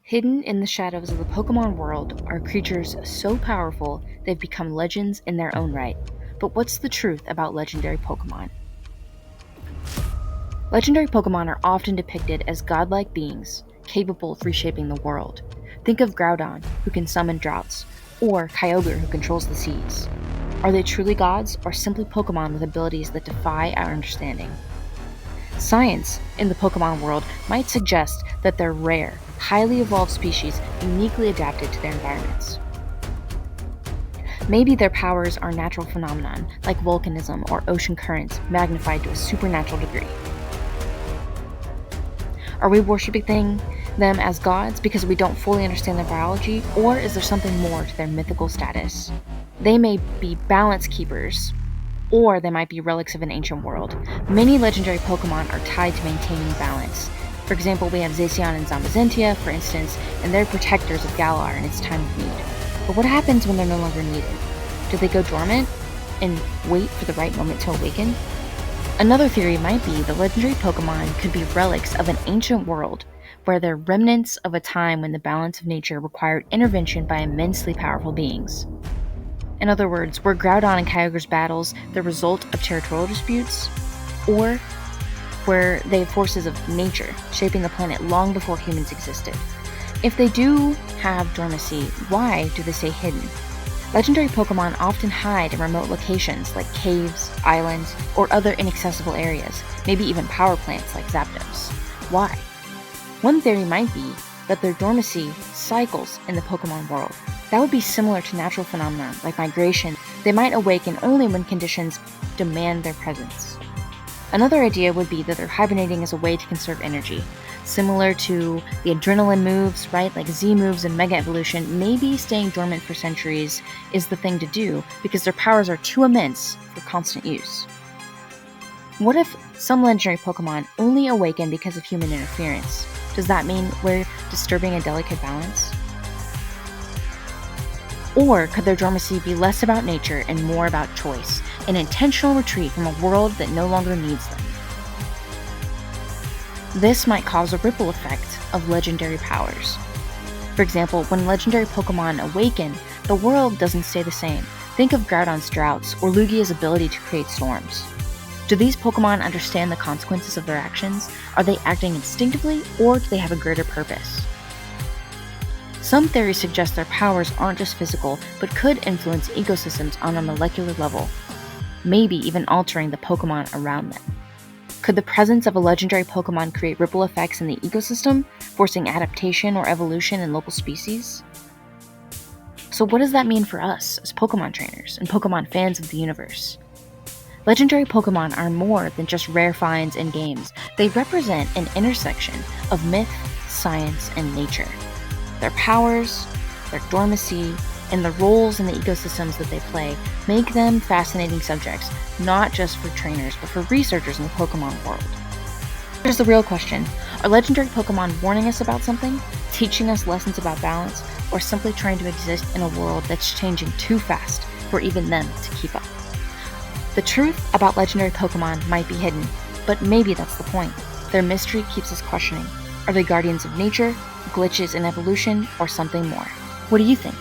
Hidden in the shadows of the Pokemon world are creatures so powerful they've become legends in their own right. But what's the truth about legendary Pokemon? Legendary Pokemon are often depicted as godlike beings, capable of reshaping the world. Think of Groudon, who can summon droughts, or Kyogre, who controls the seas. Are they truly gods, or simply Pokemon with abilities that defy our understanding? Science in the Pokemon world might suggest that they're rare, highly evolved species uniquely adapted to their environments. Maybe their powers are natural phenomenon, like volcanism or ocean currents magnified to a supernatural degree. Are we worshipping them as gods because we don't fully understand their biology, or is there something more to their mythical status? They may be balance keepers, or they might be relics of an ancient world. Many legendary Pokemon are tied to maintaining balance. For example, we have Zacian and Zamazenta, for instance, and they're protectors of Galar in its time of need. But what happens when they're no longer needed? Do they go dormant and wait for the right moment to awaken? Another theory might be the legendary Pokemon could be relics of an ancient world, where they're remnants of a time when the balance of nature required intervention by immensely powerful beings. In other words, were Groudon and Kyogre's battles the result of territorial disputes, or were they forces of nature shaping the planet long before humans existed? If they do have dormancy, why do they stay hidden? Legendary Pokemon often hide in remote locations like caves, islands, or other inaccessible areas, maybe even power plants like Zapdos. Why? One theory might be that their dormancy cycles in the Pokemon world. That would be similar to natural phenomena like migration. They might awaken only when conditions demand their presence. Another idea would be that they're hibernating as a way to conserve energy. Similar to the adrenaline moves, right, like Z moves and Mega Evolution, maybe staying dormant for centuries is the thing to do because their powers are too immense for constant use. What if some legendary Pokemon only awaken because of human interference? Does that mean we're disturbing a delicate balance? Or could their dormancy be less about nature and more about choice, an intentional retreat from a world that no longer needs them? This might cause a ripple effect of legendary powers. For example, when legendary Pokemon awaken, the world doesn't stay the same. Think of Groudon's droughts or Lugia's ability to create storms. Do these Pokemon understand the consequences of their actions? Are they acting instinctively, or do they have a greater purpose? Some theories suggest their powers aren't just physical, but could influence ecosystems on a molecular level, maybe even altering the Pokemon around them. Could the presence of a legendary Pokemon create ripple effects in the ecosystem, forcing adaptation or evolution in local species? So what does that mean for us as Pokemon trainers and Pokemon fans of the universe? Legendary Pokemon are more than just rare finds in games. They represent an intersection of myth, science, and nature. Their powers, their dormancy, and the roles in the ecosystems that they play make them fascinating subjects, not just for trainers, but for researchers in the Pokemon world. Here's the real question. Are legendary Pokemon warning us about something, teaching us lessons about balance, or simply trying to exist in a world that's changing too fast for even them to keep up? The truth about legendary Pokemon might be hidden, but maybe that's the point. Their mystery keeps us questioning. Are they guardians of nature, glitches in evolution, or something more? What do you think?